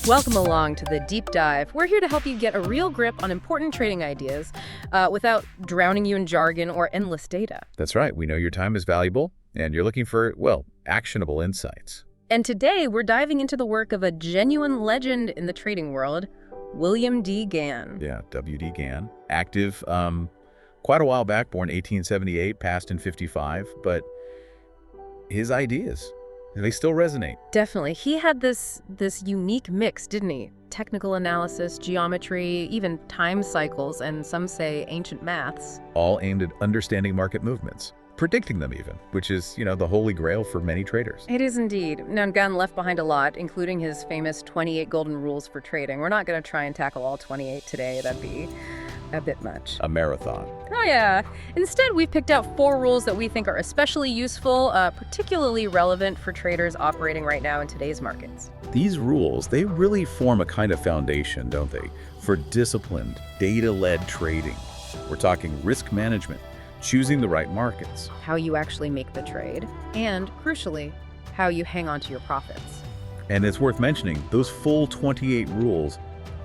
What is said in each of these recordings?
Welcome along to the Deep Dive. We're here to help you get a real grip on important trading ideas without drowning you in jargon or endless data. That's right. We know your time is valuable, and you're looking for, well, actionable insights. And today, we're diving into the work of a genuine legend in the trading world, William D. Gann. Yeah, W.D. Gann. Active quite a while back, born 1878, passed in 55, but his ideas, they still resonate. Definitely. He had this unique mix, didn't he? Technical analysis, geometry, even time cycles, and some say ancient maths. All aimed at understanding market movements, predicting them even, which is, the holy grail for many traders. It is indeed. Now, Gann left behind a lot, including his famous 28 golden rules for trading. We're not going to try and tackle all 28 today. That'd be a bit much. A marathon. Oh, yeah. Instead, we've picked out 4 rules that we think are especially useful, particularly relevant for traders operating right now in today's markets. These rules, they really form a kind of foundation, don't they, for disciplined, data-led trading. We're talking risk management, choosing the right markets, How you actually make the trade, and, crucially, how you hang on to your profits. and it's worth mentioning, those full 28 rules,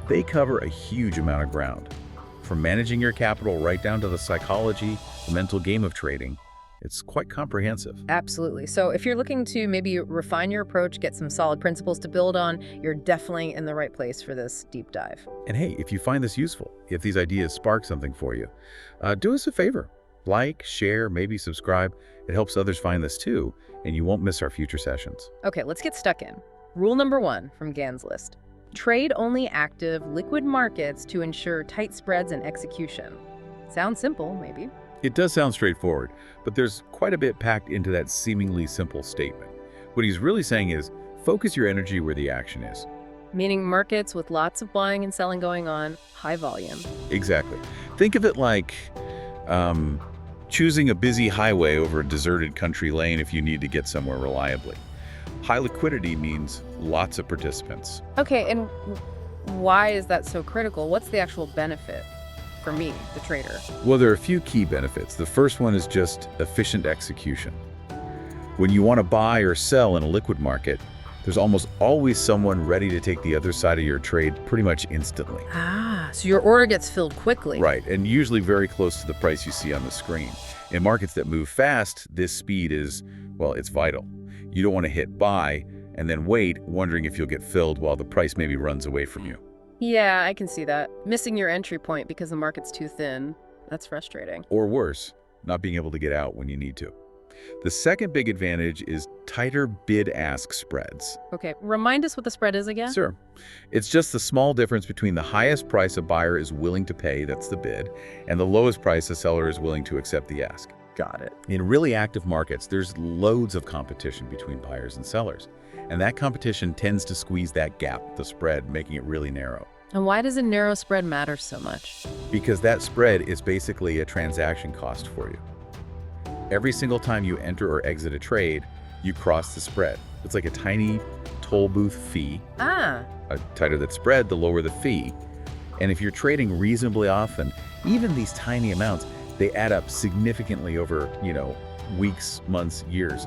they cover a huge amount of ground. From managing your capital right down to the psychology, the mental game of trading, it's quite comprehensive. Absolutely. So if you're looking to maybe refine your approach, get some solid principles to build on, you're definitely in the right place for this deep dive. And hey, if you find this useful, if these ideas spark something for you, do us a favor. Like, share, maybe subscribe. It helps others find this too, and you won't miss our future sessions. Okay, let's get stuck in. Rule number 1 from Gann's list. Trade only active, liquid markets to ensure tight spreads and execution. Sounds simple, maybe. It does sound straightforward, but there's quite a bit packed into that seemingly simple statement. What he's really saying is, focus your energy where the action is. Meaning markets with lots of buying and selling going on, high volume. Exactly. Think of it like choosing a busy highway over a deserted country lane if you need to get somewhere reliably. High liquidity means lots of participants. Okay, and why is that so critical? What's the actual benefit for me, the trader? Well, there are a few key benefits. The first one is just efficient execution. When you want to buy or sell in a liquid market, there's almost always someone ready to take the other side of your trade pretty much instantly. Ah, so your order gets filled quickly. Right, and usually very close to the price you see on the screen. In markets that move fast, this speed is, well, it's vital. You don't want to hit buy and then wait, wondering if you'll get filled while the price maybe runs away from you. Yeah, I can see that. Missing your entry point because the market's too thin. That's frustrating. Or worse, not being able to get out when you need to. The second big advantage is tighter bid-ask spreads. Okay, remind us what the spread is again? Sure. It's just the small difference between the highest price a buyer is willing to pay, that's the bid, and the lowest price a seller is willing to accept the ask. Got it. In really active markets, there's loads of competition between buyers and sellers, and that competition tends to squeeze that gap, the spread, making it really narrow. And why does a narrow spread matter so much? Because that spread is basically a transaction cost for you. Every single time you enter or exit a trade, you cross the spread. It's like a tiny toll booth fee. Ah, The tighter that spread, the lower the fee. And if you're trading reasonably often, even these tiny amounts, they add up significantly over, weeks, months, years.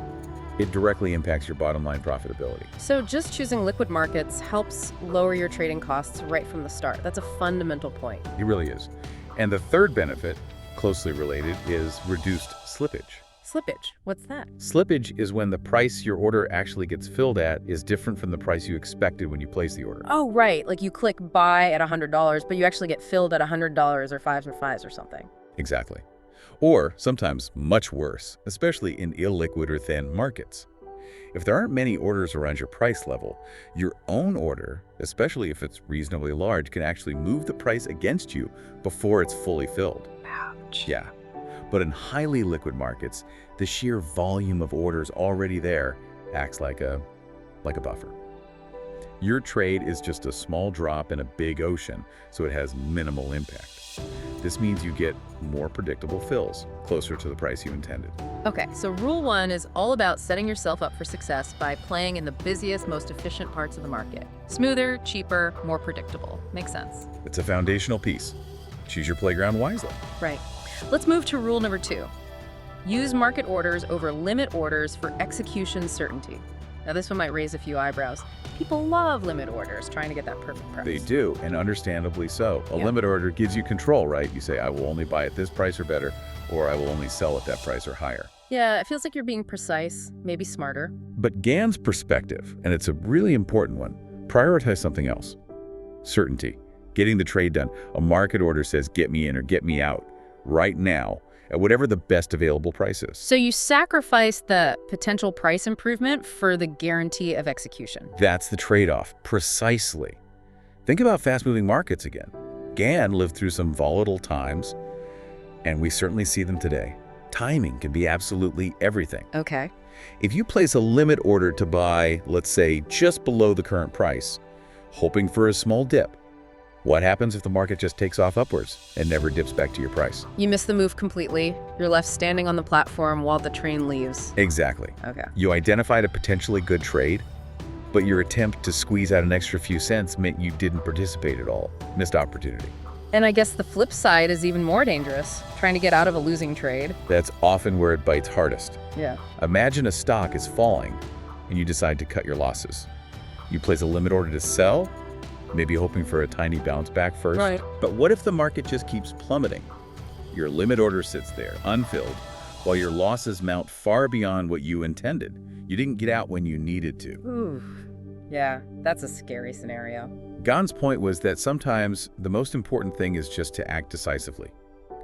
It directly impacts your bottom line profitability. so just choosing liquid markets helps lower your trading costs right from the start. That's a fundamental point. It really is. And the third benefit, closely related, is reduced slippage. Slippage, what's that? Slippage is when the price your order actually gets filled at is different from the price you expected when you place the order. Oh, right. Like you click buy at $100, but you actually get filled at $100 or 5s and 5s or something. Exactly. Or sometimes much worse, especially in illiquid or thin markets. If there aren't many orders around your price level, your own order, especially if it's reasonably large, can actually move the price against you before it's fully filled. Ouch. Yeah. But in highly liquid markets, the sheer volume of orders already there acts like a buffer. Your trade is just a small drop in a big ocean, so it has minimal impact. This means you get more predictable fills, closer to the price you intended. Okay, so rule 1 is all about setting yourself up for success by playing in the busiest, most efficient parts of the market. Smoother, cheaper, more predictable. Makes sense. It's a foundational piece. Choose your playground wisely. Right. Let's move to rule number 2. Use market orders over limit orders for execution certainty. Now this one might raise a few eyebrows. People love limit orders, trying to get that perfect price. They do, and understandably so. A limit order gives you control, right? You say, I will only buy at this price or better, or I will only sell at that price or higher. Yeah, it feels like you're being precise, maybe smarter. But Gann's perspective, and it's a really important one, prioritize something else. Certainty. Getting the trade done. A market order says, get me in or get me out right now at whatever the best available price is. So you sacrifice the potential price improvement for the guarantee of execution. That's the trade-off, precisely. Think about fast-moving markets again. Gann lived through some volatile times, and we certainly see them today. Timing can be absolutely everything. Okay. If you place a limit order to buy, let's say, just below the current price, hoping for a small dip, what happens if the market just takes off upwards and never dips back to your price? You miss the move completely. You're left standing on the platform while the train leaves. Exactly. Okay. You identified a potentially good trade, but your attempt to squeeze out an extra few cents meant you didn't participate at all. Missed opportunity. And I guess the flip side is even more dangerous, trying to get out of a losing trade. That's often where it bites hardest. Yeah. Imagine a stock is falling and you decide to cut your losses. You place a limit order to sell, maybe hoping for a tiny bounce back first. Right. But what if the market just keeps plummeting? Your limit order sits there, unfilled, while your losses mount far beyond what you intended. You didn't get out when you needed to. Oof. Yeah, that's a scary scenario. Gann's point was that sometimes the most important thing is just to act decisively.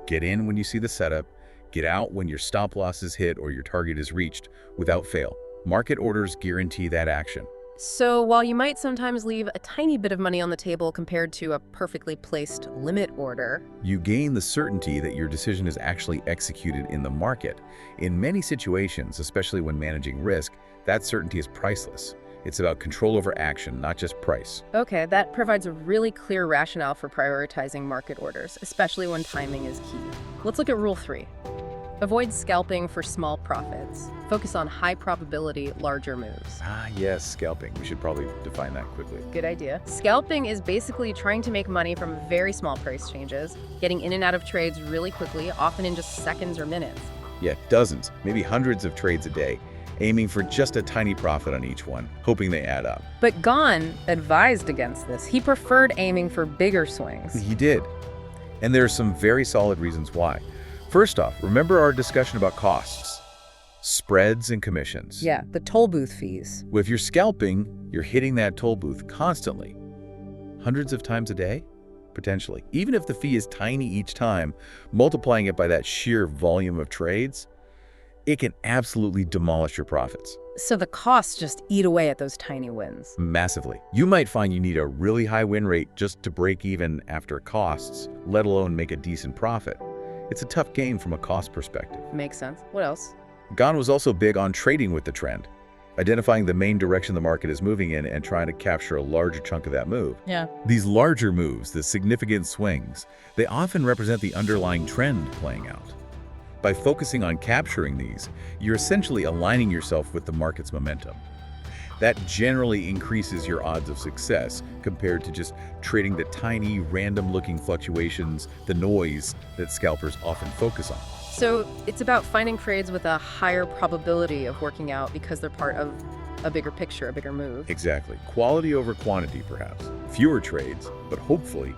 Get in when you see the setup, get out when your stop loss is hit or your target is reached without fail. Market orders guarantee that action. So while you might sometimes leave a tiny bit of money on the table compared to a perfectly placed limit order, You gain the certainty that your decision is actually executed in the market. In many situations, especially when managing risk, that certainty is priceless. It's about control over action, not just price. okay, that provides a really clear rationale for prioritizing market orders, especially when timing is key. Let's look at Rule 3. Avoid scalping for small profits. Focus on high probability, larger moves. Ah, yes, scalping. We should probably define that quickly. Good idea. Scalping is basically trying to make money from very small price changes, getting in and out of trades really quickly, often in just seconds or minutes. Yeah, dozens, maybe hundreds of trades a day, aiming for just a tiny profit on each one, hoping they add up. But Gann advised against this. He preferred aiming for bigger swings. He did. And there are some very solid reasons why. First off, remember our discussion about costs, spreads and commissions. Yeah, the toll booth fees. If you're scalping, you're hitting that toll booth constantly. Hundreds of times a day? Potentially. Even if the fee is tiny each time, multiplying it by that sheer volume of trades, it can absolutely demolish your profits. So the costs just eat away at those tiny wins. Massively. You might find you need a really high win rate just to break even after costs, let alone make a decent profit. It's a tough game from a cost perspective. Makes sense. What else? Gann was also big on trading with the trend, identifying the main direction the market is moving in and trying to capture a larger chunk of that move. Yeah. These larger moves, the significant swings, they often represent the underlying trend playing out. By focusing on capturing these, you're essentially aligning yourself with the market's momentum. That generally increases your odds of success compared to just trading the tiny, random-looking fluctuations, the noise that scalpers often focus on. So it's about finding trades with a higher probability of working out because they're part of a bigger picture, a bigger move. Exactly. Quality over quantity, perhaps. Fewer trades, but hopefully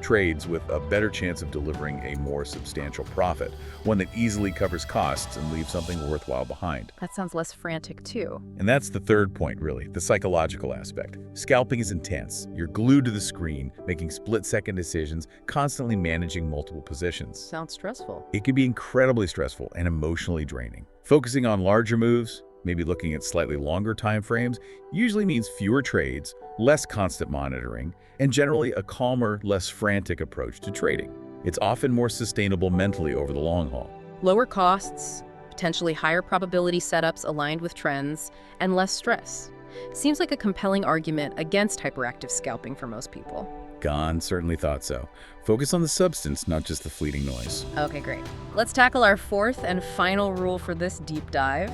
trades with a better chance of delivering a more substantial profit, one that easily covers costs and leaves something worthwhile behind. That sounds less frantic too. And that's the third point, really, the psychological aspect. Scalping is intense. You're glued to the screen, making split-second decisions, constantly managing multiple positions. Sounds stressful. It can be incredibly stressful and emotionally draining. Focusing on larger moves, maybe looking at slightly longer time frames, usually means fewer trades, less constant monitoring, and generally a calmer, less frantic approach to trading. It's often more sustainable mentally over the long haul. Lower costs, potentially higher probability setups aligned with trends, and less stress. Seems like a compelling argument against hyperactive scalping for most people. Gann certainly thought so. Focus on the substance, not just the fleeting noise. Okay, great. Let's tackle our fourth and final rule for this deep dive.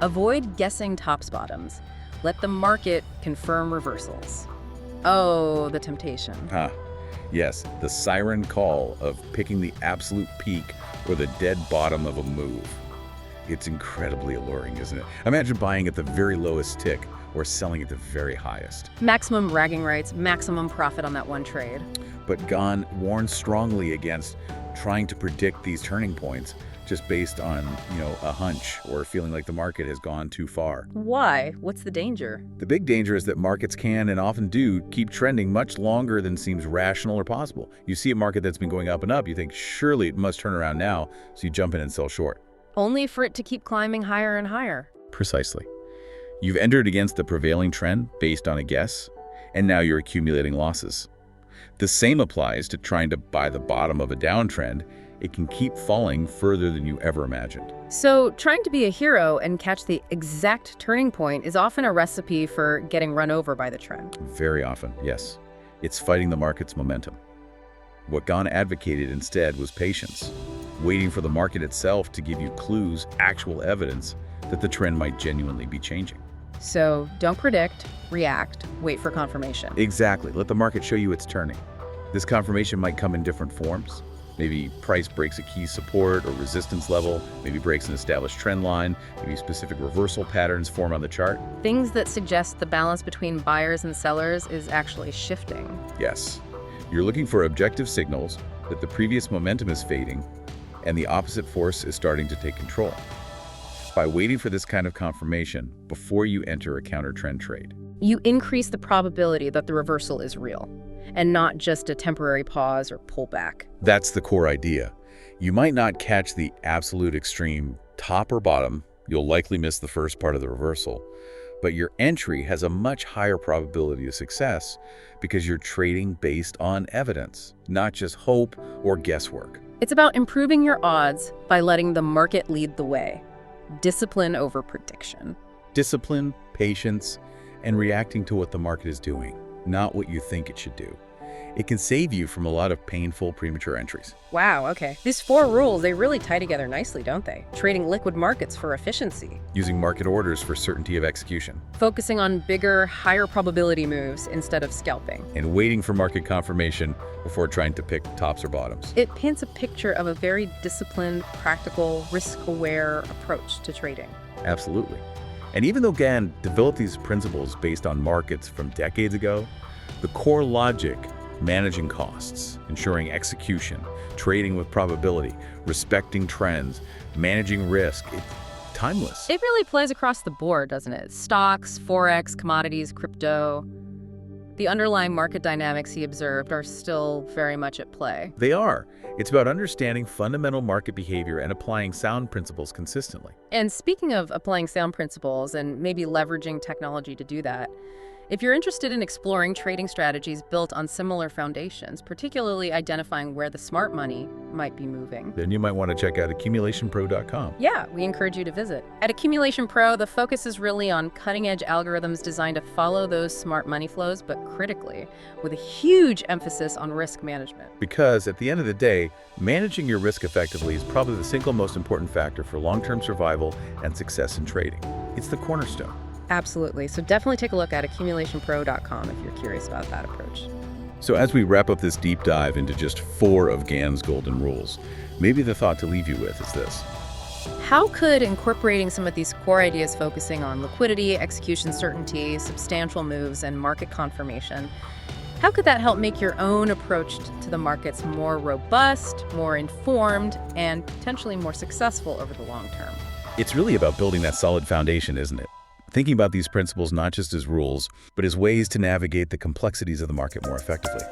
Avoid guessing tops bottoms. Let the market confirm reversals. Oh, the temptation. Yes, the siren call of picking the absolute peak or the dead bottom of a move. It's incredibly alluring, isn't it? Imagine buying at the very lowest tick or selling at the very highest. Maximum bragging rights, maximum profit on that one trade. But Gann warns strongly against trying to predict these turning points just based on, a hunch or feeling like the market has gone too far. Why? What's the danger? The big danger is that markets can and often do keep trending much longer than seems rational or possible. You see a market that's been going up and up, you think surely it must turn around now, so you jump in and sell short. Only for it to keep climbing higher and higher. Precisely. You've entered against the prevailing trend based on a guess, and now you're accumulating losses. The same applies to trying to buy the bottom of a downtrend. It can keep falling further than you ever imagined. So trying to be a hero and catch the exact turning point is often a recipe for getting run over by the trend. Very often, yes. It's fighting the market's momentum. What Gann advocated instead was patience, waiting for the market itself to give you clues, actual evidence that the trend might genuinely be changing. So don't predict, react, wait for confirmation. Exactly. Let the market show you it's turning. This confirmation might come in different forms. Maybe price breaks a key support or resistance level, maybe breaks an established trend line, maybe specific reversal patterns form on the chart. Things that suggest the balance between buyers and sellers is actually shifting. Yes. You're looking for objective signals that the previous momentum is fading and the opposite force is starting to take control. By waiting for this kind of confirmation before you enter a counter-trend trade, You increase the probability that the reversal is real and not just a temporary pause or pullback. that's the core idea. You might not catch the absolute extreme top or bottom. You'll likely miss the first part of the reversal. But your entry has a much higher probability of success because you're trading based on evidence, not just hope or guesswork. It's about improving your odds by letting the market lead the way. Discipline over prediction. Discipline, patience, and reacting to what the market is doing, not what you think it should do. It can save you from a lot of painful premature entries. Wow, okay. These 4 rules, they really tie together nicely, don't they? Trading liquid markets for efficiency. Using market orders for certainty of execution. Focusing on bigger, higher probability moves instead of scalping. And waiting for market confirmation before trying to pick tops or bottoms. It paints a picture of a very disciplined, practical, risk-aware approach to trading. Absolutely. And even though Gann developed these principles based on markets from decades ago, the core logic, managing costs, ensuring execution, trading with probability, respecting trends, managing risk, it's timeless. It really plays across the board, doesn't it? Stocks, Forex, commodities, crypto. The underlying market dynamics he observed are still very much at play. They are. It's about understanding fundamental market behavior and applying sound principles consistently. And speaking of applying sound principles and maybe leveraging technology to do that, if you're interested in exploring trading strategies built on similar foundations, particularly identifying where the smart money might be moving, Then you might want to check out AccumulationPro.com. yeah, we encourage you to visit. At Accumulation Pro, the focus is really on cutting-edge algorithms designed to follow those smart money flows, but critically, with a huge emphasis on risk management. Because at the end of the day, managing your risk effectively is probably the single most important factor for long-term survival and success in trading. It's the cornerstone. Absolutely. So definitely take a look at AccumulationPro.com if you're curious about that approach. So as we wrap up this deep dive into just 4 of Gann's golden rules, maybe the thought to leave you with is this. How could incorporating some of these core ideas focusing on liquidity, execution certainty, substantial moves, and market confirmation, how could that help make your own approach to the markets more robust, more informed, and potentially more successful over the long term? It's really about building that solid foundation, isn't it? Thinking about these principles not just as rules, but as ways to navigate the complexities of the market more effectively.